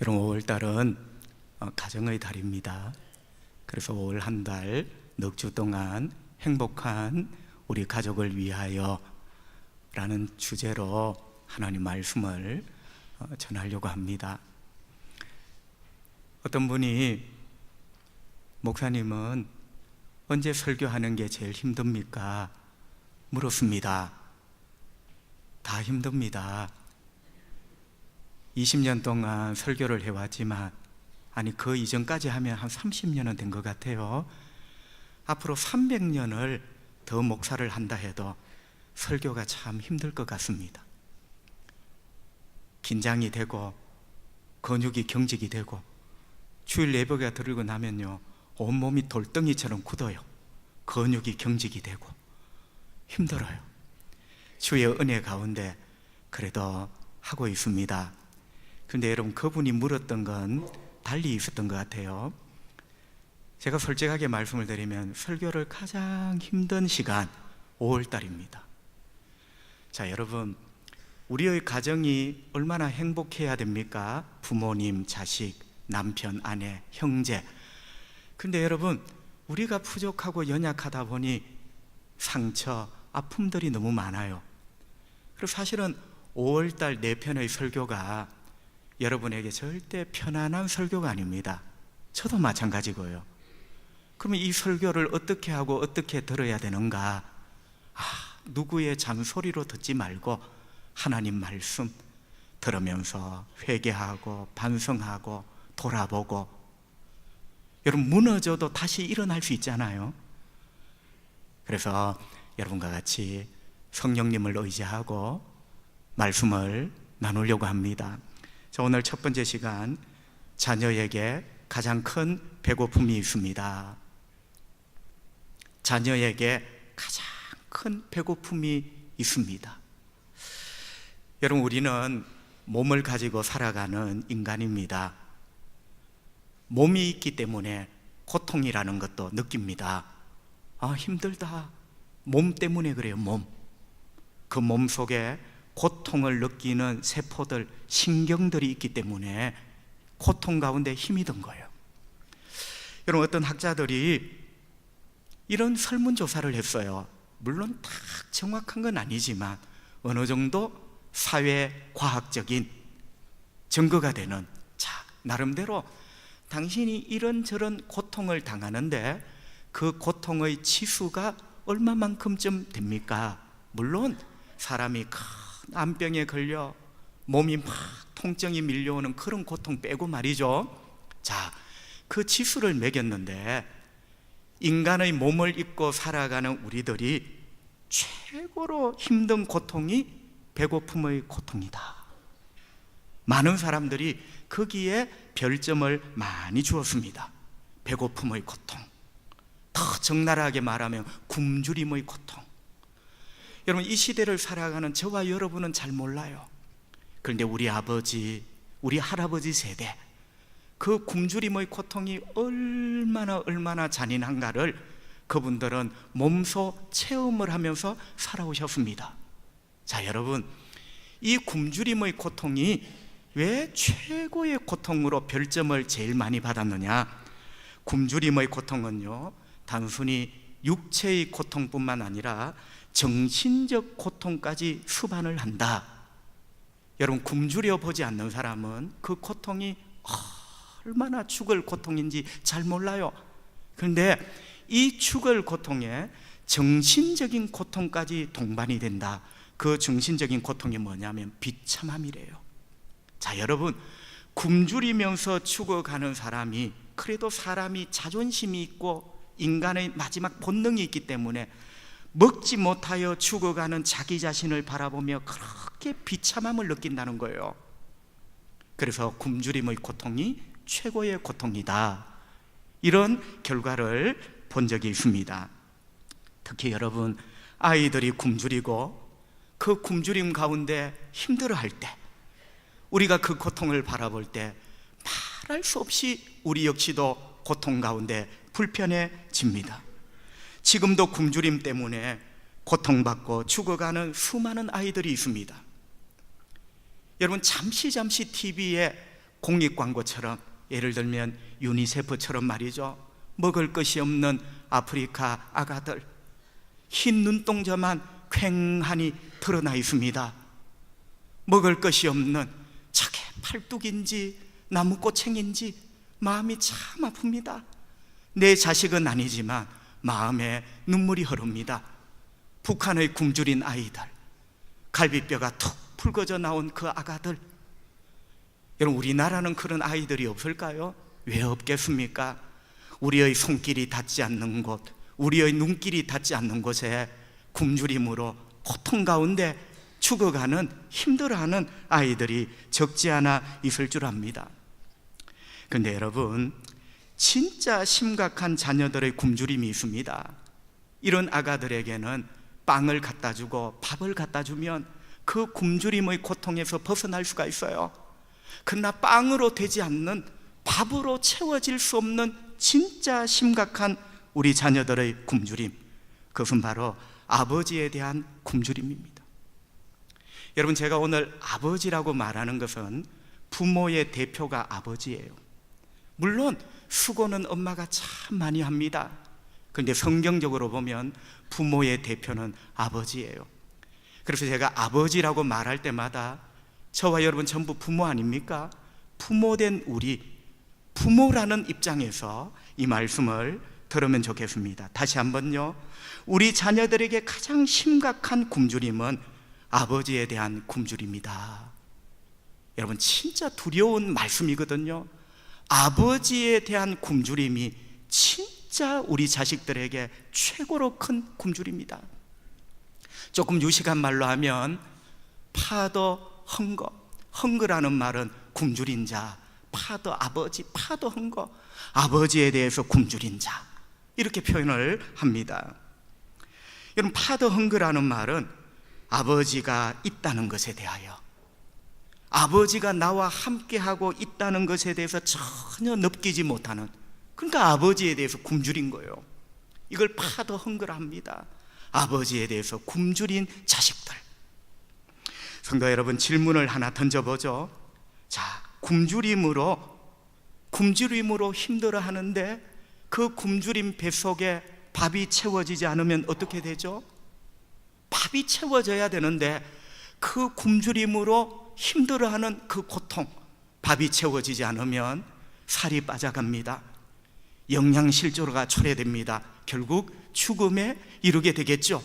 여러분, 5월달은 가정의 달입니다. 그래서 5월 한 달 넉 주 동안 행복한 우리 가족을 위하여 라는 주제로 하나님 말씀을 전하려고 합니다. 어떤 분이 목사님은 언제 설교하는 게 제일 힘듭니까? 물었습니다. 다 힘듭니다. 20년 동안 설교를 해왔지만 그 이전까지 하면 한 30년은 된 것 같아요. 앞으로 300년을 더 목사를 한다 해도 설교가 참 힘들 것 같습니다. 긴장이 되고 근육이 경직이 되고 주일 예배가 들고 나면요, 온몸이 돌덩이처럼 굳어요. 근육이 경직이 되고 힘들어요. 주의 은혜 가운데 그래도 하고 있습니다. 근데 여러분, 그분이 물었던 건 달리 있었던 것 같아요. 제가 솔직하게 말씀을 드리면 설교를 가장 힘든 시간 5월달입니다. 자, 여러분, 우리의 가정이 얼마나 행복해야 됩니까? 부모님, 자식, 남편, 아내, 형제. 근데 여러분, 우리가 부족하고 연약하다 보니 상처, 아픔들이 너무 많아요. 그리고 사실은 5월달 내 편의 설교가 여러분에게 절대 편안한 설교가 아닙니다. 저도 마찬가지고요. 그러면 이 설교를 어떻게 하고 어떻게 들어야 되는가? 누구의 잔소리로 듣지 말고 하나님 말씀 들으면서 회개하고 반성하고 돌아보고, 여러분, 무너져도 다시 일어날 수 있잖아요. 그래서 여러분과 같이 성령님을 의지하고 말씀을 나누려고 합니다. 자, 오늘 첫 번째 시간, 자녀에게 가장 큰 배고픔이 있습니다. 자녀에게 가장 큰 배고픔이 있습니다. 여러분, 우리는 몸을 가지고 살아가는 인간입니다. 몸이 있기 때문에 고통이라는 것도 느낍니다. 힘들다. 몸 때문에 그래요. 그 몸 속에 고통을 느끼는 세포들, 신경들이 있기 때문에 고통 가운데 힘이 든 거예요. 여러분, 어떤 학자들이 이런 설문조사를 했어요. 물론 딱 정확한 건 아니지만 어느 정도 사회과학적인 증거가 되는, 나름대로 당신이 이런저런 고통을 당하는데 그 고통의 치수가 얼마만큼쯤 됩니까? 물론 사람이 큰 암병에 걸려 몸이 막 통증이 밀려오는 그런 고통 빼고 말이죠. 자, 그 치수를 매겼는데 인간의 몸을 입고 살아가는 우리들이 최고로 힘든 고통이 배고픔의 고통이다. 많은 사람들이 거기에 별점을 많이 주었습니다. 배고픔의 고통, 더 적나라하게 말하면 굶주림의 고통. 여러분, 이 시대를 살아가는 저와 여러분은 잘 몰라요. 그런데 우리 아버지, 우리 할아버지 세대, 그 굶주림의 고통이 얼마나 잔인한가를 그분들은 몸소 체험을 하면서 살아오셨습니다. 자, 여러분, 이 굶주림의 고통이 왜 최고의 고통으로 별점을 제일 많이 받았느냐? 굶주림의 고통은요, 단순히 육체의 고통뿐만 아니라 정신적 고통까지 수반을 한다. 여러분, 굶주려 보지 않는 사람은 그 고통이 얼마나 죽을 고통인지 잘 몰라요. 그런데 이 죽을 고통에 정신적인 고통까지 동반이 된다. 그 정신적인 고통이 뭐냐면 비참함이래요. 자, 여러분, 굶주리면서 죽어가는 사람이, 그래도 사람이 자존심이 있고 인간의 마지막 본능이 있기 때문에 먹지 못하여 죽어가는 자기 자신을 바라보며 그렇게 비참함을 느낀다는 거예요. 그래서 굶주림의 고통이 최고의 고통이다, 이런 결과를 본 적이 있습니다. 특히 여러분, 아이들이 굶주리고 그 굶주림 가운데 힘들어할 때, 우리가 그 고통을 바라볼 때 말할 수 없이 우리 역시도 고통 가운데 불편해집니다. 지금도 굶주림 때문에 고통받고 죽어가는 수많은 아이들이 있습니다. 여러분, 잠시 TV에 공익광고처럼, 예를 들면 유니세프처럼 말이죠, 먹을 것이 없는 아프리카 아가들, 흰 눈동자만 퀭하니 드러나 있습니다. 먹을 것이 없는, 저게 팔뚝인지 나무꼬챙인지 마음이 참 아픕니다. 내 자식은 아니지만 마음에 눈물이 흐릅니다. 북한의 굶주린 아이들, 갈비뼈가 툭 붉어져 나온 그 아가들, 여러분, 우리나라는 그런 아이들이 없을까요? 왜 없겠습니까? 우리의 손길이 닿지 않는 곳, 우리의 눈길이 닿지 않는 곳에 굶주림으로 고통 가운데 죽어가는, 힘들어하는 아이들이 적지 않아 있을 줄 압니다. 그런데 여러분, 진짜 심각한 자녀들의 굶주림이 있습니다. 이런 아가들에게는 빵을 갖다 주고 밥을 갖다 주면 그 굶주림의 고통에서 벗어날 수가 있어요. 그러나 빵으로 되지 않는, 밥으로 채워질 수 없는 진짜 심각한 우리 자녀들의 굶주림, 그것은 바로 아버지에 대한 굶주림입니다. 여러분, 제가 오늘 아버지라고 말하는 것은 부모의 대표가 아버지예요. 물론 수고는 엄마가 참 많이 합니다. 그런데 성경적으로 보면 부모의 대표는 아버지예요. 그래서 제가 아버지라고 말할 때마다 저와 여러분 전부 부모 아닙니까? 부모된 우리, 부모라는 입장에서 이 말씀을 들으면 좋겠습니다. 다시 한번요, 우리 자녀들에게 가장 심각한 굶주림은 아버지에 대한 굶주림이다. 여러분, 진짜 두려운 말씀이거든요. 아버지에 대한 굶주림이 진짜 우리 자식들에게 최고로 큰 굶주림이다. 조금 유식한 말로 하면 파더 헝거, 헝거라는 말은 굶주린 자, 파더 아버지, 파더 헝거, 아버지에 대해서 굶주린 자, 이렇게 표현을 합니다. 여러분, 파더 헝거라는 말은 아버지가 있다는 것에 대하여, 아버지가 나와 함께하고 있다는 것에 대해서 전혀 느끼지 못하는, 그러니까 아버지에 대해서 굶주린 거예요. 이걸 파더 헝거라 합니다. 아버지에 대해서 굶주린 자식들. 성도 여러분, 질문을 하나 던져보죠. 자, 굶주림으로 힘들어 하는데 그 굶주림 뱃속에 밥이 채워지지 않으면 어떻게 되죠? 밥이 채워져야 되는데 그 굶주림으로 힘들어하는 그 고통, 밥이 채워지지 않으면 살이 빠져갑니다. 영양실조가 초래됩니다. 결국 죽음에 이르게 되겠죠.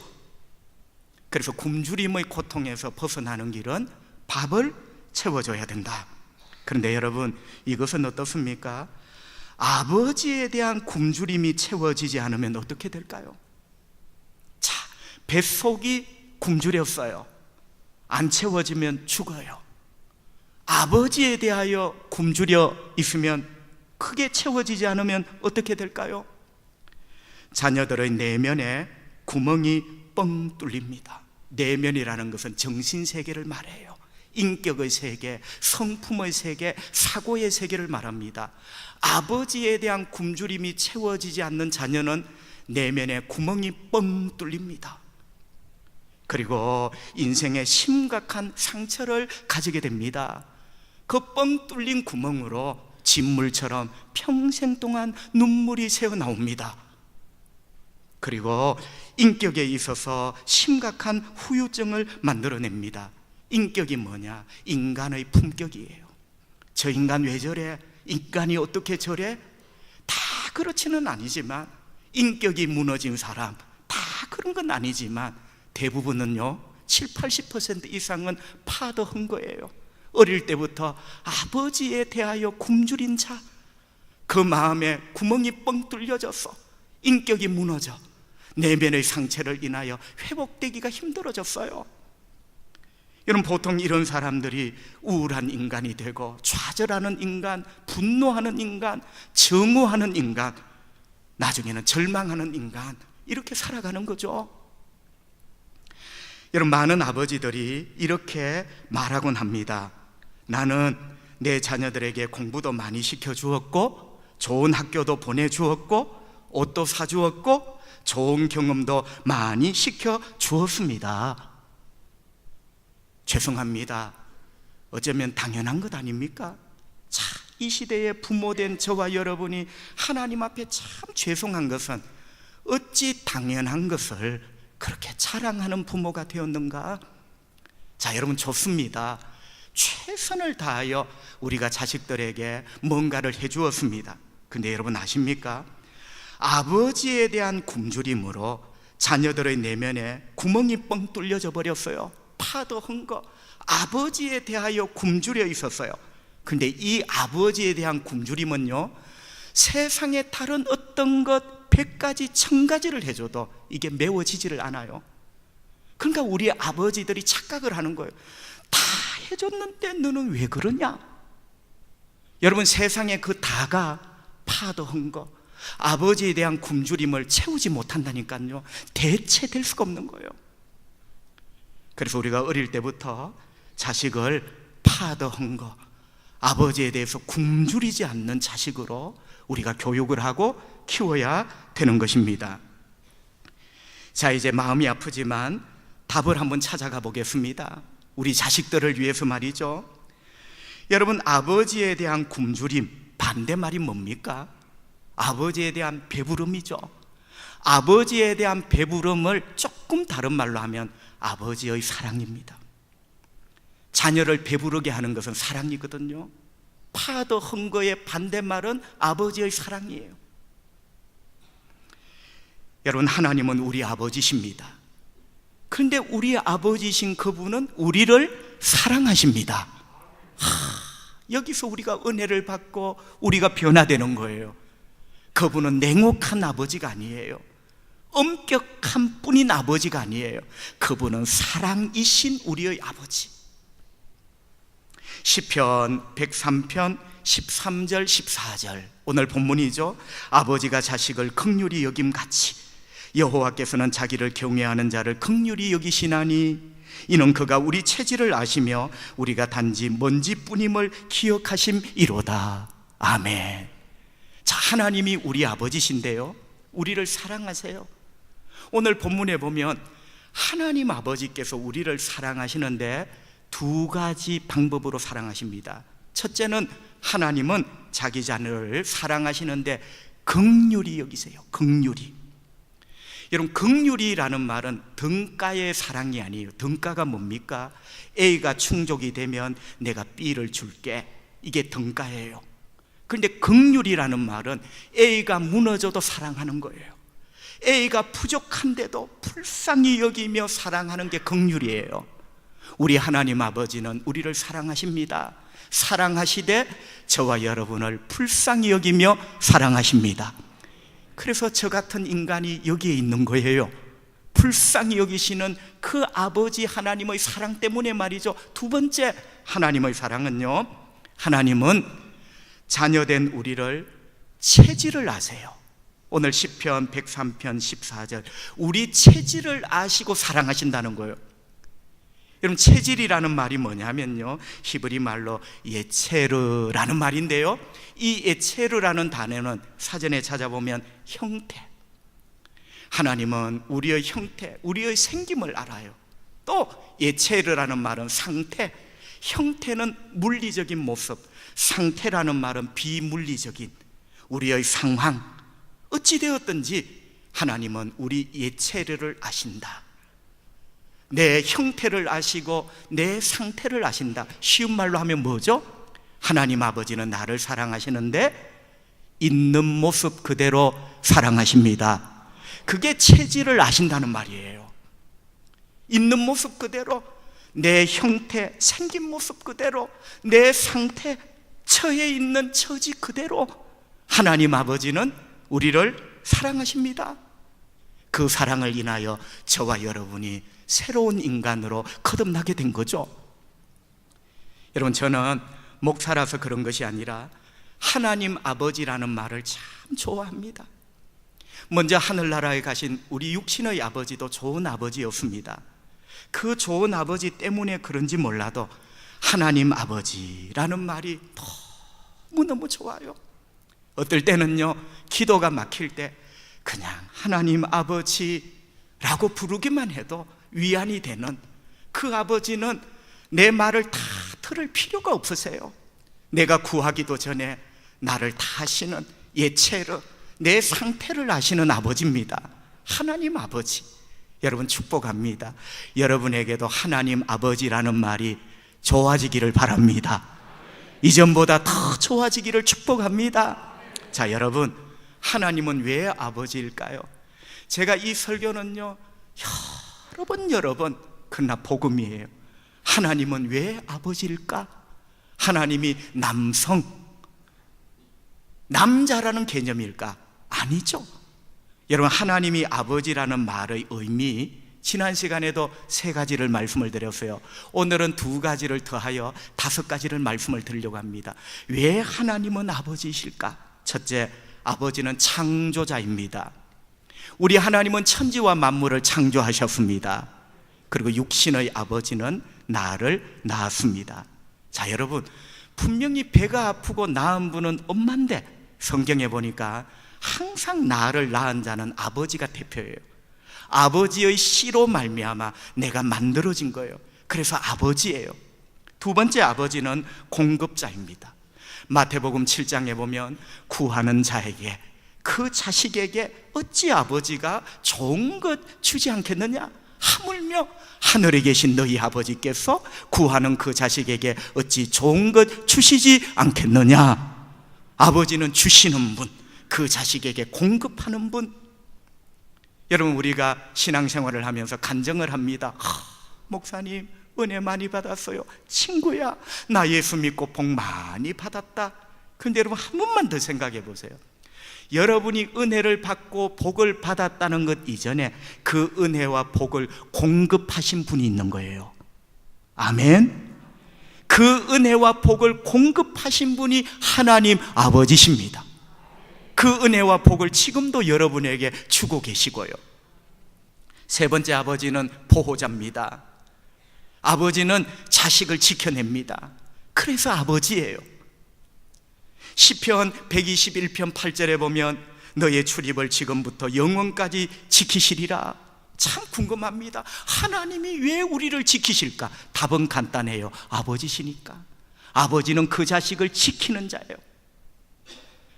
그래서 굶주림의 고통에서 벗어나는 길은 밥을 채워줘야 된다. 그런데 여러분, 이것은 어떻습니까? 아버지에 대한 굶주림이 채워지지 않으면 어떻게 될까요? 자, 뱃속이 굶주렸어요. 안 채워지면 죽어요. 아버지에 대하여 굶주려 있으면, 크게 채워지지 않으면 어떻게 될까요? 자녀들의 내면에 구멍이 뻥 뚫립니다. 내면이라는 것은 정신세계를 말해요. 인격의 세계, 성품의 세계, 사고의 세계를 말합니다. 아버지에 대한 굶주림이 채워지지 않는 자녀는 내면에 구멍이 뻥 뚫립니다. 그리고 인생의 심각한 상처를 가지게 됩니다. 그 뻥 뚫린 구멍으로 진물처럼 평생 동안 눈물이 새어나옵니다. 그리고 인격에 있어서 심각한 후유증을 만들어냅니다. 인격이 뭐냐? 인간의 품격이에요. 저 인간 왜 저래? 인간이 어떻게 저래? 다 그렇지는 아니지만, 인격이 무너진 사람 다 그런 건 아니지만 대부분은요, 70-80% 이상은 파더한 거예요. 어릴 때부터 아버지에 대하여 굶주린 자, 그 마음에 구멍이 뻥 뚫려져서 인격이 무너져 내면의 상처를 인하여 회복되기가 힘들어졌어요. 여러분, 보통 이런 사람들이 우울한 인간이 되고 좌절하는 인간, 분노하는 인간, 증오하는 인간, 나중에는 절망하는 인간, 이렇게 살아가는 거죠. 여러분, 많은 아버지들이 이렇게 말하곤 합니다. 나는 내 자녀들에게 공부도 많이 시켜주었고, 좋은 학교도 보내주었고, 옷도 사주었고, 좋은 경험도 많이 시켜주었습니다. 죄송합니다. 어쩌면 당연한 것 아닙니까? 참 이 시대에 부모된 저와 여러분이 하나님 앞에 참 죄송한 것은 어찌 당연한 것을 그렇게 자랑하는 부모가 되었는가? 자, 여러분, 좋습니다. 최선을 다하여 우리가 자식들에게 뭔가를 해주었습니다. 근데 여러분 아십니까? 아버지에 대한 굶주림으로 자녀들의 내면에 구멍이 뻥 뚫려져 버렸어요. 파도 헌거 아버지에 대하여 굶주려 있었어요. 근데 이 아버지에 대한 굶주림은요, 세상에 다른 어떤 것 100가지 1000가지를 해줘도 이게 메워지지를 않아요. 그러니까 우리 아버지들이 착각을 하는 거예요. 다 해줬는데 너는 왜 그러냐? 여러분, 세상에 그 다가 파도 헌거 아버지에 대한 굶주림을 채우지 못한다니까요. 대체될 수가 없는 거예요. 그래서 우리가 어릴 때부터 자식을 파도 헌거 아버지에 대해서 굶주리지 않는 자식으로 우리가 교육을 하고 키워야 되는 것입니다. 자, 이제 마음이 아프지만 답을 한번 찾아가 보겠습니다. 우리 자식들을 위해서 말이죠. 여러분, 아버지에 대한 굶주림 반대말이 뭡니까? 아버지에 대한 배부름이죠. 아버지에 대한 배부름을 조금 다른 말로 하면 아버지의 사랑입니다. 자녀를 배부르게 하는 것은 사랑이거든요. 파도 헌거의 반대말은 아버지의 사랑이에요. 여러분, 하나님은 우리 아버지십니다. 그런데 우리 아버지신 그분은 우리를 사랑하십니다. 여기서 우리가 은혜를 받고 우리가 변화되는 거예요. 그분은 냉혹한 아버지가 아니에요. 엄격한 뿐인 아버지가 아니에요. 그분은 사랑이신 우리의 아버지. 시편 103편 13절 14절 오늘 본문이죠. 아버지가 자식을 긍휼히 여김같이 여호와께서는 자기를 경외하는 자를 긍휼히 여기시나니 이는 그가 우리 체질을 아시며 우리가 단지 먼지뿐임을 기억하심이로다. 아멘. 자, 하나님이 우리 아버지신데요, 우리를 사랑하세요. 오늘 본문에 보면 하나님 아버지께서 우리를 사랑하시는데 2가지 방법으로 사랑하십니다. 첫째는 하나님은 자기 자녀를 사랑하시는데 긍휼히 여기세요. 긍휼히. 여러분, 긍휼이라는 말은 등가의 사랑이 아니에요. 등가가 뭡니까? A가 충족이 되면 내가 B를 줄게, 이게 등가예요. 그런데 긍휼이라는 말은 A가 무너져도 사랑하는 거예요. A가 부족한데도 불쌍히 여기며 사랑하는 게 긍휼이에요. 우리 하나님 아버지는 우리를 사랑하십니다. 사랑하시되 저와 여러분을 불쌍히 여기며 사랑하십니다. 그래서 저 같은 인간이 여기에 있는 거예요. 불쌍히 여기시는 그 아버지 하나님의 사랑 때문에 말이죠. 2번째, 하나님의 사랑은요, 하나님은 자녀된 우리를 체질을 아세요. 오늘 시편 103편 14절 우리 체질을 아시고 사랑하신다는 거예요. 여러분, 체질이라는 말이 뭐냐면요, 히브리 말로 예체르라는 말인데요, 이 예체르라는 단어는 사전에 찾아보면 형태, 하나님은 우리의 형태, 우리의 생김을 알아요. 또 예체르라는 말은 상태, 형태는 물리적인 모습, 상태라는 말은 비물리적인 우리의 상황, 어찌되었든지 하나님은 우리 예체르를 아신다. 내 형태를 아시고 내 상태를 아신다. 쉬운 말로 하면 뭐죠? 하나님 아버지는 나를 사랑하시는데 있는 모습 그대로 사랑하십니다. 그게 체질을 아신다는 말이에요. 있는 모습 그대로, 내 형태, 생긴 모습 그대로, 내 상태, 처해 있는 처지 그대로 하나님 아버지는 우리를 사랑하십니다. 그 사랑을 인하여 저와 여러분이 새로운 인간으로 거듭나게 된 거죠. 여러분, 저는 목사라서 그런 것이 아니라 하나님 아버지라는 말을 참 좋아합니다. 먼저 하늘나라에 가신 우리 육신의 아버지도 좋은 아버지였습니다. 그 좋은 아버지 때문에 그런지 몰라도 하나님 아버지라는 말이 너무너무 좋아요. 어떨 때는요, 기도가 막힐 때 그냥 하나님 아버지라고 부르기만 해도 위안이 되는 그 아버지는 내 말을 다 들을 필요가 없으세요. 내가 구하기도 전에 나를 다 아시는, 예체로 내 상태를 아시는 아버지입니다. 하나님 아버지. 여러분 축복합니다. 여러분에게도 하나님 아버지라는 말이 좋아지기를 바랍니다. 이전보다 더 좋아지기를 축복합니다. 자, 여러분, 하나님은 왜 아버지일까요? 제가 이 설교는요 여러 번 그러나 복음이에요. 하나님은 왜 아버지일까? 하나님이 남자라는 개념일까? 아니죠. 여러분, 하나님이 아버지라는 말의 의미, 지난 시간에도 3가지를 말씀을 드렸어요. 오늘은 2가지를 더하여 5가지를 말씀을 드리려고 합니다. 왜 하나님은 아버지이실까? 첫째, 아버지는 창조자입니다. 우리 하나님은 천지와 만물을 창조하셨습니다. 그리고 육신의 아버지는 나를 낳았습니다. 자, 여러분, 분명히 배가 아프고 낳은 분은 엄마인데 성경에 보니까 항상 나를 낳은 자는 아버지가 대표예요. 아버지의 씨로 말미암아 내가 만들어진 거예요. 그래서 아버지예요. 2번째, 아버지는 공급자입니다. 마태복음 7장에 보면 구하는 자에게, 그 자식에게 어찌 아버지가 좋은 것 주지 않겠느냐? 하물며 하늘에 계신 너희 아버지께서 구하는 그 자식에게 어찌 좋은 것 주시지 않겠느냐? 아버지는 주시는 분, 그 자식에게 공급하는 분. 여러분, 우리가 신앙생활을 하면서 간증을 합니다. 목사님, 은혜 많이 받았어요. 친구야, 나 예수 믿고 복 많이 받았다. 그런데 여러분, 한 번만 더 생각해 보세요. 여러분이 은혜를 받고 복을 받았다는 것 이전에 그 은혜와 복을 공급하신 분이 있는 거예요. 아멘. 그 은혜와 복을 공급하신 분이 하나님 아버지십니다. 그 은혜와 복을 지금도 여러분에게 주고 계시고요. 3번째, 아버지는 보호자입니다. 아버지는 자식을 지켜냅니다. 그래서 아버지예요. 시편 121편 8절에 보면 너의 출입을 지금부터 영원까지 지키시리라. 참 궁금합니다. 하나님이 왜 우리를 지키실까? 답은 간단해요. 아버지시니까. 아버지는 그 자식을 지키는 자예요.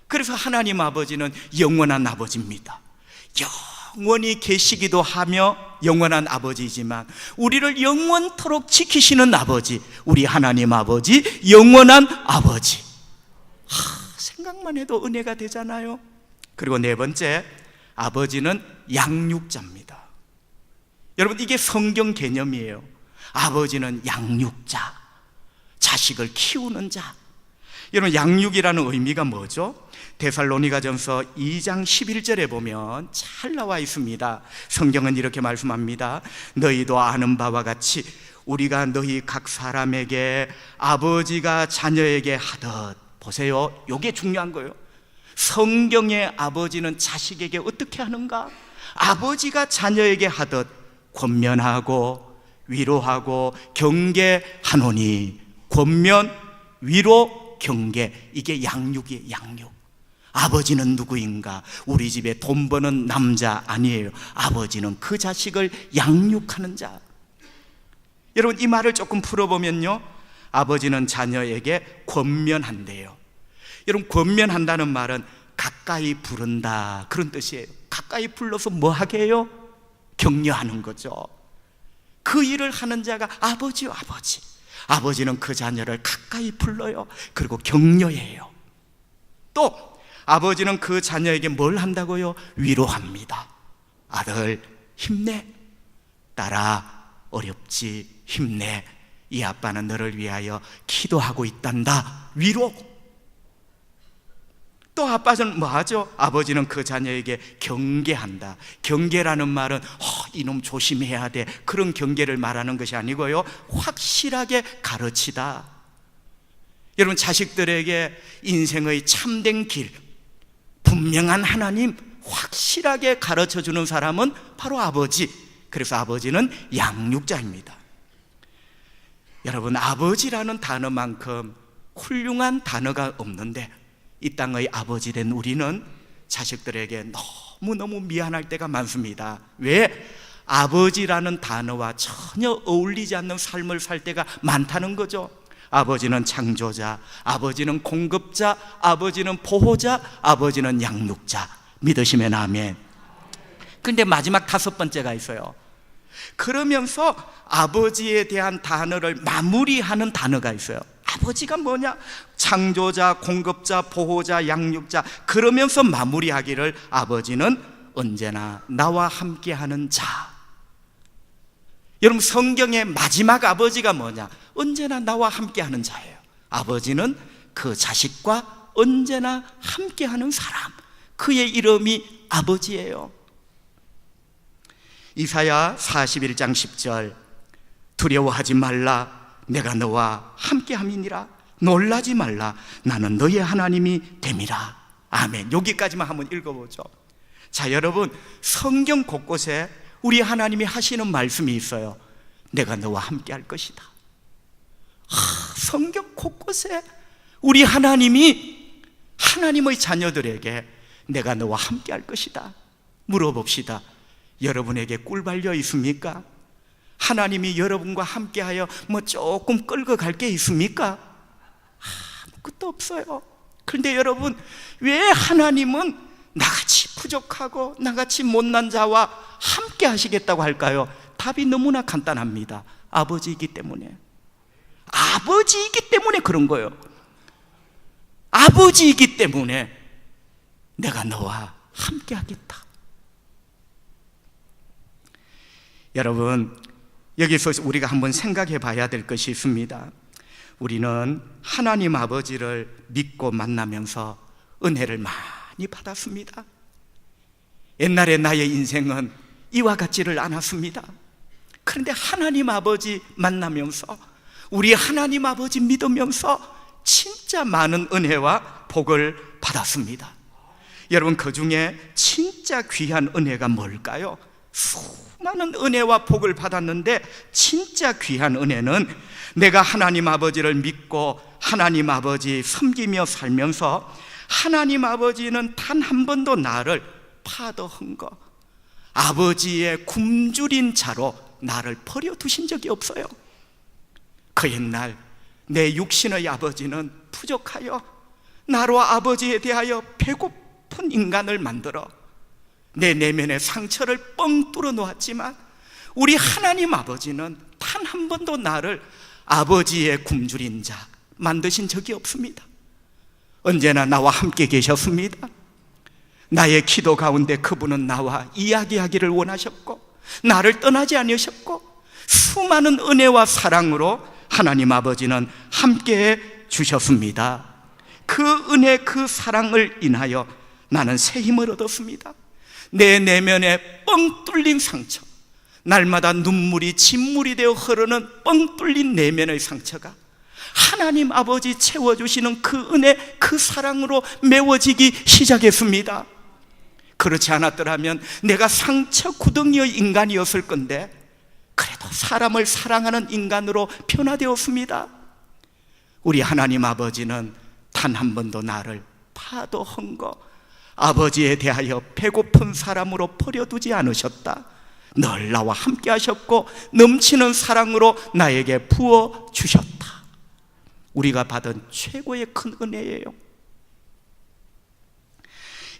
그래서 하나님 아버지는 영원한 아버지입니다. 영원히 계시기도 하며 영원한 아버지이지만 우리를 영원토록 지키시는 아버지, 우리 하나님 아버지, 영원한 아버지. 생각만 해도 은혜가 되잖아요. 그리고 4번째, 아버지는 양육자입니다. 여러분, 이게 성경 개념이에요. 아버지는 양육자, 자식을 키우는 자. 여러분, 양육이라는 의미가 뭐죠? 데살로니가전서 2장 11절에 보면 잘 나와 있습니다. 성경은 이렇게 말씀합니다. 너희도 아는 바와 같이 우리가 너희 각 사람에게 아버지가 자녀에게 하듯. 보세요, 이게 중요한 거예요. 성경의 아버지는 자식에게 어떻게 하는가? 아버지가 자녀에게 하듯 권면하고 위로하고 경계하노니. 권면, 위로, 경계, 이게 양육이에요. 양육. 아버지는 누구인가? 우리 집에 돈 버는 남자 아니에요. 아버지는 그 자식을 양육하는 자. 여러분, 이 말을 조금 풀어보면요, 아버지는 자녀에게 권면한대요. 여러분, 권면한다는 말은 가까이 부른다, 그런 뜻이에요. 가까이 불러서 뭐 하게 해요? 격려하는 거죠. 그 일을 하는 자가 아버지요, 아버지. 아버지는 그 자녀를 가까이 불러요. 그리고 격려해요. 또 아버지는 그 자녀에게 뭘 한다고요? 위로합니다. 아들, 힘내. 딸아, 어렵지, 힘내. 이 아빠는 너를 위하여 기도하고 있단다. 위로. 또 아빠는 뭐 하죠? 아버지는 그 자녀에게 경계한다. 경계라는 말은 이놈 조심해야 돼, 그런 경계를 말하는 것이 아니고요, 확실하게 가르치다. 여러분, 자식들에게 인생의 참된 길, 분명한 하나님 확실하게 가르쳐주는 사람은 바로 아버지. 그래서 아버지는 양육자입니다. 여러분, 아버지라는 단어만큼 훌륭한 단어가 없는데 이 땅의 아버지 된 우리는 자식들에게 너무너무 미안할 때가 많습니다. 왜? 아버지라는 단어와 전혀 어울리지 않는 삶을 살 때가 많다는 거죠. 아버지는 창조자, 아버지는 공급자, 아버지는 보호자, 아버지는 양육자. 믿으시면 아멘. 근데 마지막 5번째가 있어요. 그러면서 아버지에 대한 단어를 마무리하는 단어가 있어요. 아버지가 뭐냐? 창조자, 공급자, 보호자, 양육자. 그러면서 마무리하기를 아버지는 언제나 나와 함께하는 자. 여러분, 성경의 마지막 아버지가 뭐냐? 언제나 나와 함께하는 자예요. 아버지는 그 자식과 언제나 함께하는 사람, 그의 이름이 아버지예요. 이사야 41장 10절, 두려워하지 말라, 내가 너와 함께함이니라. 놀라지 말라, 나는 너의 하나님이 됨이라. 아멘. 여기까지만 한번 읽어보죠. 자, 여러분, 성경 곳곳에 우리 하나님이 하시는 말씀이 있어요. 내가 너와 함께할 것이다. 성경 곳곳에 우리 하나님이 하나님의 자녀들에게 내가 너와 함께할 것이다. 물어봅시다. 여러분에게 꿀 발려 있습니까? 하나님이 여러분과 함께하여 조금 끌고 갈 게 있습니까? 아무것도 없어요. 그런데 여러분, 왜 하나님은 나같이 부족하고 나같이 못난 자와 함께 하시겠다고 할까요? 답이 너무나 간단합니다. 아버지이기 때문에. 아버지이기 때문에 그런 거예요. 아버지이기 때문에 내가 너와 함께 하겠다. 여러분, 여기서 우리가 한번 생각해 봐야 될 것이 있습니다. 우리는 하나님 아버지를 믿고 만나면서 은혜를 많이 받았습니다. 옛날에 나의 인생은 이와 같지를 않았습니다. 그런데 하나님 아버지 만나면서, 우리 하나님 아버지 믿으면서 진짜 많은 은혜와 복을 받았습니다. 여러분, 그 중에 진짜 귀한 은혜가 뭘까요? 수많은 은혜와 복을 받았는데 진짜 귀한 은혜는 내가 하나님 아버지를 믿고 하나님 아버지 섬기며 살면서 하나님 아버지는 단 한 번도 나를 파도한 거, 아버지의 굶주린 자로 나를 버려두신 적이 없어요. 그 옛날 내 육신의 아버지는 부족하여 나로 아버지에 대하여 배고픈 인간을 만들어 내 내면의 상처를 뻥 뚫어 놓았지만 우리 하나님 아버지는 단 한 번도 나를 아버지의 굶주린 자 만드신 적이 없습니다. 언제나 나와 함께 계셨습니다. 나의 기도 가운데 그분은 나와 이야기하기를 원하셨고 나를 떠나지 않으셨고 수많은 은혜와 사랑으로 하나님 아버지는 함께 주셨습니다. 그 은혜, 그 사랑을 인하여 나는 새 힘을 얻었습니다. 내 내면에 뻥 뚫린 상처, 날마다 눈물이 진물이 되어 흐르는 뻥 뚫린 내면의 상처가 하나님 아버지 채워주시는 그 은혜, 그 사랑으로 메워지기 시작했습니다. 그렇지 않았더라면 내가 상처 구덩이의 인간이었을 건데 그래도 사람을 사랑하는 인간으로 변화되었습니다. 우리 하나님 아버지는 단 한 번도 나를 파도한 거, 아버지에 대하여 배고픈 사람으로 버려두지 않으셨다. 늘 나와 함께 하셨고 넘치는 사랑으로 나에게 부어주셨다. 우리가 받은 최고의 큰 은혜예요.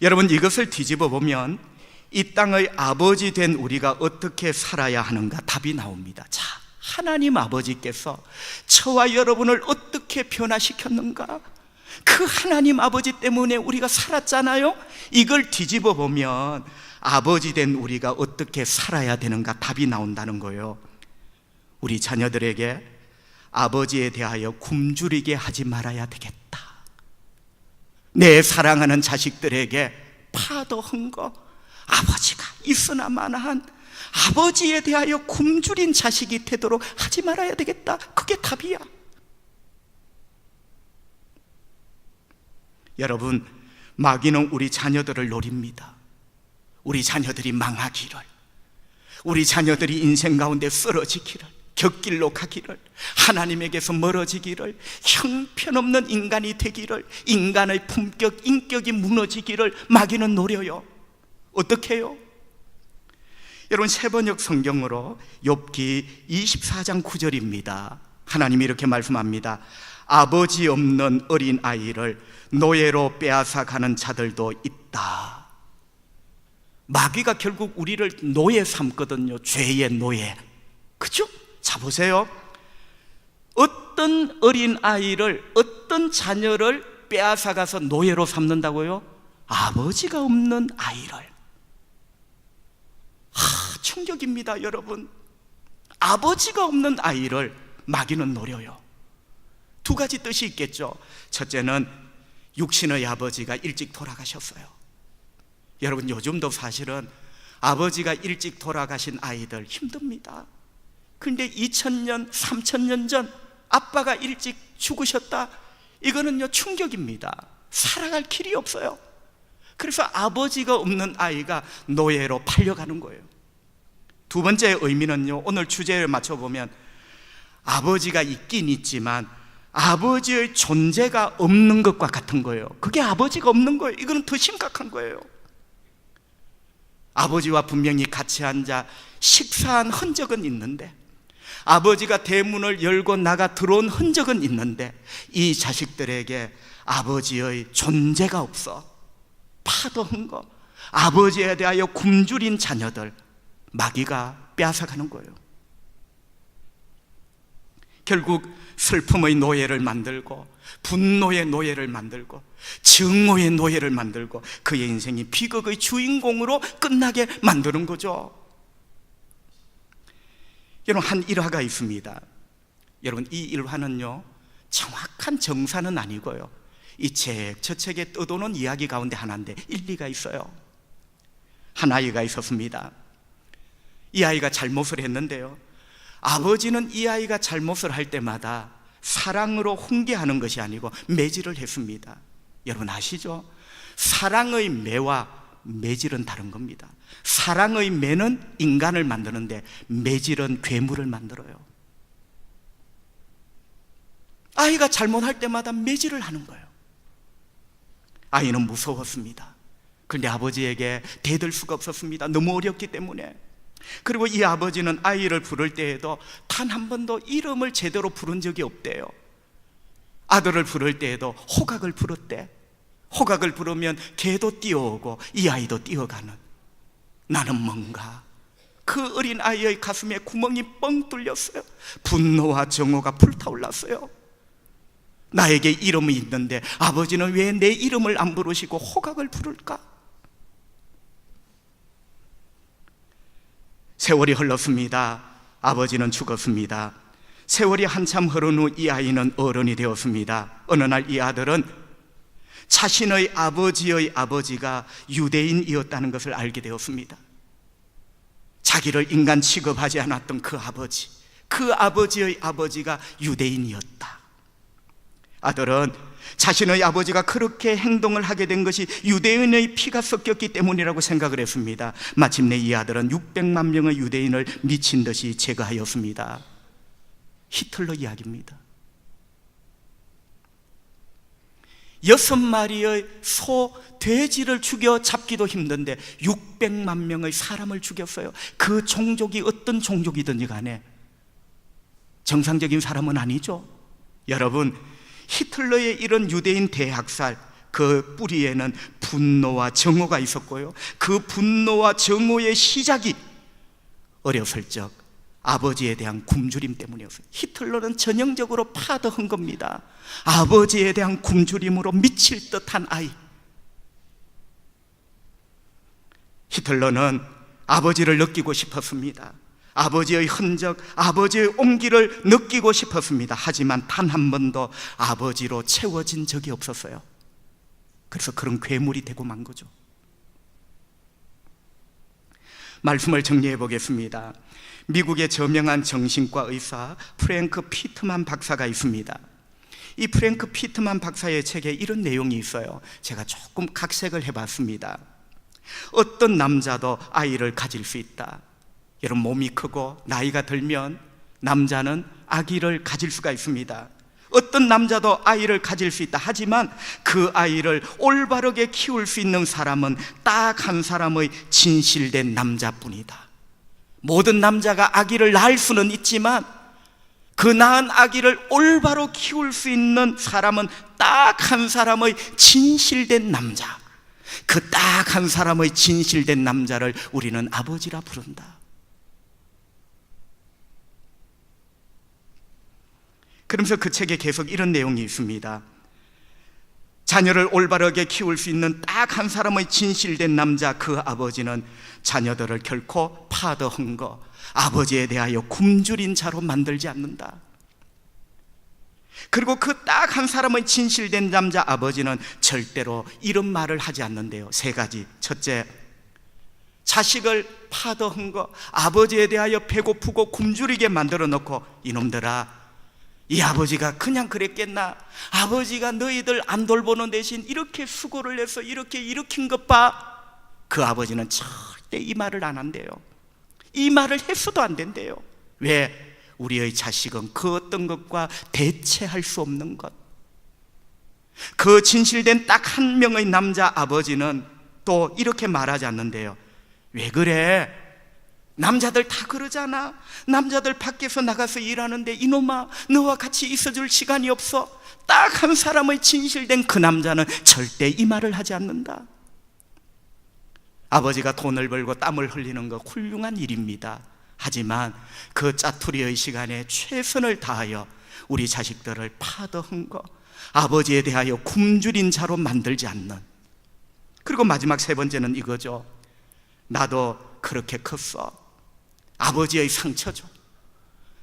여러분, 이것을 뒤집어 보면 이 땅의 아버지 된 우리가 어떻게 살아야 하는가 답이 나옵니다. 자, 하나님 아버지께서 저와 여러분을 어떻게 변화시켰는가? 그 하나님 아버지 때문에 우리가 살았잖아요. 이걸 뒤집어 보면 아버지 된 우리가 어떻게 살아야 되는가 답이 나온다는 거예요. 우리 자녀들에게 아버지에 대하여 굶주리게 하지 말아야 되겠다. 내 사랑하는 자식들에게 파도한 거, 아버지가 있으나 마나한 아버지에 대하여 굶주린 자식이 되도록 하지 말아야 되겠다. 그게 답이야. 여러분, 마귀는 우리 자녀들을 노립니다. 우리 자녀들이 망하기를, 우리 자녀들이 인생 가운데 쓰러지기를, 곁길로 가기를, 하나님에게서 멀어지기를, 형편없는 인간이 되기를, 인간의 품격, 인격이 무너지기를 마귀는 노려요. 어떻게 해요? 여러분, 세번역 성경으로 욥기 24장 9절입니다. 하나님이 이렇게 말씀합니다. 아버지 없는 어린 아이를 노예로 빼앗아 가는 자들도 있다. 마귀가 결국 우리를 노예 삼거든요. 죄의 노예. 그죠? 자, 보세요. 어떤 어린 아이를, 어떤 자녀를 빼앗아 가서 노예로 삼는다고요? 아버지가 없는 아이를. 충격입니다, 여러분. 아버지가 없는 아이를 마귀는 노려요. 두 가지 뜻이 있겠죠. 첫째는 육신의 아버지가 일찍 돌아가셨어요. 여러분, 요즘도 사실은 아버지가 일찍 돌아가신 아이들 힘듭니다. 그런데 2000년, 3000년 전 아빠가 일찍 죽으셨다? 이거는요, 충격입니다. 살아갈 길이 없어요. 그래서 아버지가 없는 아이가 노예로 팔려가는 거예요. 두 번째 의미는요, 오늘 주제에 맞춰보면 아버지가 있긴 있지만 아버지의 존재가 없는 것과 같은 거예요. 그게 아버지가 없는 거예요. 이거는 더 심각한 거예요. 아버지와 분명히 같이 앉아 식사한 흔적은 있는데, 아버지가 대문을 열고 나가 들어온 흔적은 있는데, 이 자식들에게 아버지의 존재가 없어 파도한 거, 아버지에 대하여 굶주린 자녀들 마귀가 빼앗아가는 거예요. 결국 슬픔의 노예를 만들고, 분노의 노예를 만들고, 증오의 노예를 만들고, 그의 인생이 비극의 주인공으로 끝나게 만드는 거죠. 여러분, 한 일화가 있습니다. 여러분, 이 일화는요, 정확한 정사는 아니고요, 이 책, 저 책에 떠도는 이야기 가운데 하나인데 일리가 있어요. 한 아이가 있었습니다. 이 아이가 잘못을 했는데요, 아버지는 이 아이가 잘못을 할 때마다 사랑으로 훈계하는 것이 아니고 매질을 했습니다. 여러분 아시죠? 사랑의 매와 매질은 다른 겁니다. 사랑의 매는 인간을 만드는데 매질은 괴물을 만들어요. 아이가 잘못할 때마다 매질을 하는 거예요. 아이는 무서웠습니다. 그런데 아버지에게 대들 수가 없었습니다. 너무 어렸기 때문에. 그리고 이 아버지는 아이를 부를 때에도 단 한 번도 이름을 제대로 부른 적이 없대요. 아들을 부를 때에도 호각을 부르대. 호각을 부르면 개도 뛰어오고 이 아이도 뛰어가는. 나는 뭔가 그 어린 아이의 가슴에 구멍이 뻥 뚫렸어요. 분노와 정오가 불타올랐어요. 나에게 이름이 있는데 아버지는 왜 내 이름을 안 부르시고 호각을 부를까? 세월이 흘렀습니다. 아버지는 죽었습니다. 세월이 한참 흐른 후 이 아이는 어른이 되었습니다. 어느 날 이 아들은 자신의 아버지의 아버지가 유대인이었다는 것을 알게 되었습니다. 자기를 인간 취급하지 않았던 그 아버지, 그 아버지의 아버지가 유대인이었다. 아들은 자신의 아버지가 그렇게 행동을 하게 된 것이 유대인의 피가 섞였기 때문이라고 생각을 했습니다. 마침내 이 아들은 600만 명의 유대인을 미친 듯이 제거하였습니다. 히틀러 이야기입니다. 6마리의 소, 돼지를 죽여 잡기도 힘든데 600만 명의 사람을 죽였어요. 그 종족이 어떤 종족이든지 간에 정상적인 사람은 아니죠. 여러분, 히틀러의 이런 유대인 대학살, 그 뿌리에는 분노와 정오가 있었고요, 그 분노와 정오의 시작이 어렸을 적 아버지에 대한 굶주림 때문이었어요. 히틀러는 전형적으로 파더한 겁니다. 아버지에 대한 굶주림으로 미칠 듯한 아이. 히틀러는 아버지를 느끼고 싶었습니다. 아버지의 흔적, 아버지의 온기를 느끼고 싶었습니다. 하지만 단 한 번도 아버지로 채워진 적이 없었어요. 그래서 그런 괴물이 되고 만 거죠. 말씀을 정리해 보겠습니다. 미국의 저명한 정신과 의사 프랭크 피트만 박사가 있습니다. 이 프랭크 피트만 박사의 책에 이런 내용이 있어요. 제가 조금 각색을 해봤습니다. 어떤 남자도 아이를 가질 수 있다. 여러분, 몸이 크고 나이가 들면 남자는 아기를 가질 수가 있습니다. 어떤 남자도 아이를 가질 수 있다. 하지만 그 아이를 올바르게 키울 수 있는 사람은 딱 한 사람의 진실된 남자뿐이다. 모든 남자가 아기를 낳을 수는 있지만 그 낳은 아기를 올바로 키울 수 있는 사람은 딱 한 사람의 진실된 남자, 그 딱 한 사람의 진실된 남자를 우리는 아버지라 부른다. 그러면서 그 책에 계속 이런 내용이 있습니다. 자녀를 올바르게 키울 수 있는 딱 한 사람의 진실된 남자, 그 아버지는 자녀들을 결코 파더헝거, 아버지에 대하여 굶주린 자로 만들지 않는다. 그리고 그 딱 한 사람의 진실된 남자 아버지는 절대로 이런 말을 하지 않는데요. 세 가지. 첫째, 자식을 파더헝거, 아버지에 대하여 배고프고 굶주리게 만들어 놓고, 이놈들아, 이 아버지가 그냥 그랬겠나? 아버지가 너희들 안 돌보는 대신 이렇게 수고를 해서 이렇게 일으킨 것 봐. 그 아버지는 절대 이 말을 안 한대요. 이 말을 해서도 안 된대요. 왜? 우리의 자식은 그 어떤 것과 대체할 수 없는 것. 그 진실된 딱 한 명의 남자 아버지는 또 이렇게 말하지 않는데요. 왜 그래? 남자들 다 그러잖아. 남자들 밖에서 나가서 일하는데 이놈아, 너와 같이 있어줄 시간이 없어. 딱 한 사람의 진실된 그 남자는 절대 이 말을 하지 않는다. 아버지가 돈을 벌고 땀을 흘리는 거 훌륭한 일입니다. 하지만 그 짜투리의 시간에 최선을 다하여 우리 자식들을 파더한 거, 아버지에 대하여 굶주린 자로 만들지 않는. 그리고 마지막 세 번째는 이거죠. 나도 그렇게 컸어. 아버지의 상처죠.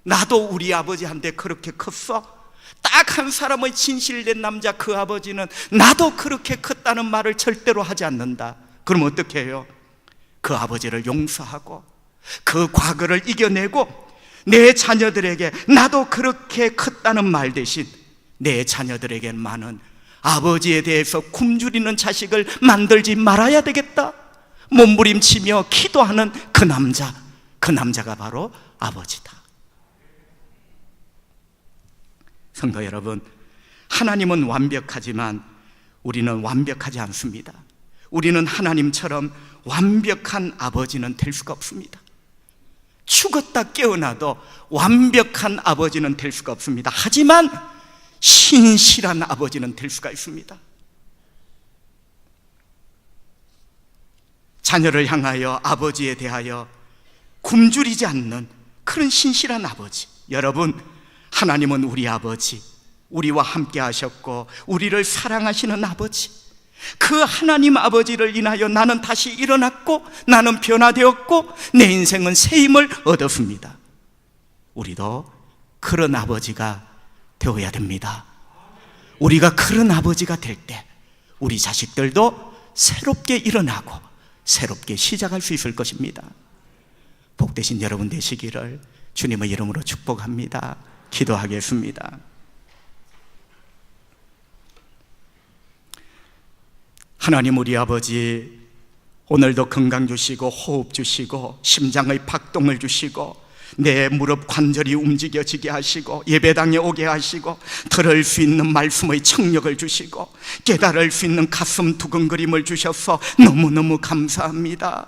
나도 우리 아버지한테 그렇게 컸어. 딱 한 사람의 진실된 남자 그 아버지는 나도 그렇게 컸다는 말을 절대로 하지 않는다. 그럼 어떻게 해요? 그 아버지를 용서하고 그 과거를 이겨내고 내 자녀들에게 나도 그렇게 컸다는 말 대신 내 자녀들에게만은 아버지에 대해서 굶주리는 자식을 만들지 말아야 되겠다. 몸부림치며 기도하는 그 남자, 그 남자가 바로 아버지다. 성도 여러분, 하나님은 완벽하지만 우리는 완벽하지 않습니다. 우리는 하나님처럼 완벽한 아버지는 될 수가 없습니다. 죽었다 깨어나도 완벽한 아버지는 될 수가 없습니다. 하지만 신실한 아버지는 될 수가 있습니다. 자녀를 향하여, 아버지에 대하여 굶주리지 않는 그런 신실한 아버지. 여러분, 하나님은 우리 아버지, 우리와 함께 하셨고 우리를 사랑하시는 아버지, 그 하나님 아버지를 인하여 나는 다시 일어났고 나는 변화되었고 내 인생은 새 힘을 얻었습니다. 우리도 그런 아버지가 되어야 됩니다. 우리가 그런 아버지가 될 때 우리 자식들도 새롭게 일어나고 새롭게 시작할 수 있을 것입니다. 복되신 여러분 되시기를 주님의 이름으로 축복합니다. 기도하겠습니다. 하나님 우리 아버지, 오늘도 건강 주시고 호흡 주시고 심장의 박동을 주시고 내 무릎 관절이 움직여지게 하시고 예배당에 오게 하시고 들을 수 있는 말씀의 청력을 주시고 깨달을 수 있는 가슴 두근거림을 주셔서 너무너무 감사합니다.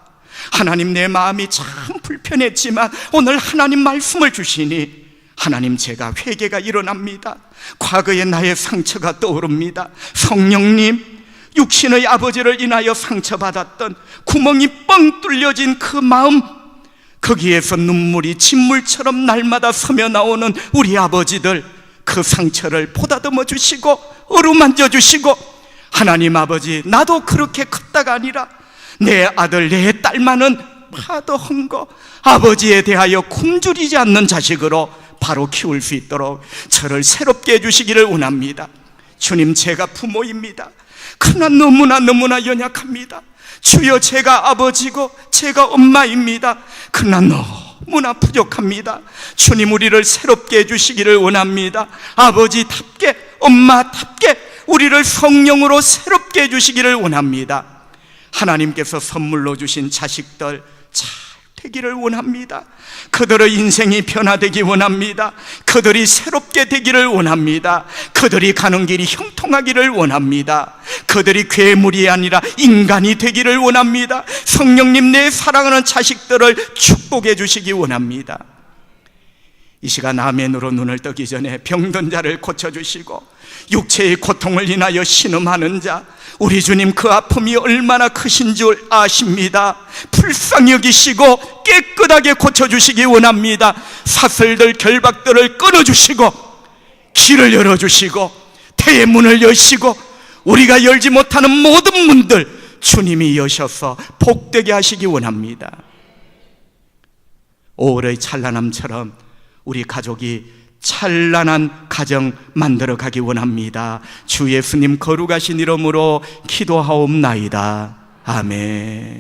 하나님, 내 마음이 참 불편했지만 오늘 하나님 말씀을 주시니 하나님, 제가 회개가 일어납니다. 과거의 나의 상처가 떠오릅니다. 성령님, 육신의 아버지를 인하여 상처받았던 구멍이 뻥 뚫려진 그 마음, 거기에서 눈물이 진물처럼 날마다 서며 나오는 우리 아버지들, 그 상처를 보다듬어 주시고 어루만져 주시고, 하나님 아버지, 나도 그렇게 컸다가 아니라 내 아들 내 딸만은 파더한 거, 아버지에 대하여 굶주리지 않는 자식으로 바로 키울 수 있도록 저를 새롭게 해주시기를 원합니다. 주님, 제가 부모입니다. 그러나 너무나 연약합니다. 주여, 제가 아버지고 제가 엄마입니다. 그러나 너무나 부족합니다. 주님, 우리를 새롭게 해주시기를 원합니다. 아버지답게, 엄마답게 우리를 성령으로 새롭게 해주시기를 원합니다. 하나님께서 선물로 주신 자식들 잘 되기를 원합니다. 그들의 인생이 변화되기 원합니다. 그들이 새롭게 되기를 원합니다. 그들이 가는 길이 형통하기를 원합니다. 그들이 괴물이 아니라 인간이 되기를 원합니다. 성령님, 내 사랑하는 자식들을 축복해 주시기 원합니다. 이 시간 아멘으로 눈을 뜨기 전에 병든 자를 고쳐주시고 육체의 고통을 인하여 신음하는 자, 우리 주님 그 아픔이 얼마나 크신 줄 아십니다. 불쌍히 여기시고 깨끗하게 고쳐주시기 원합니다. 사슬들 결박들을 끊어주시고 길을 열어주시고 태의 문을 여시고 우리가 열지 못하는 모든 문들 주님이 여셔서 복되게 하시기 원합니다. 5월의 찬란함처럼 우리 가족이 찬란한 가정 만들어 가기 원합니다. 주 예수님 거룩하신 이름으로 기도하옵나이다. 아멘.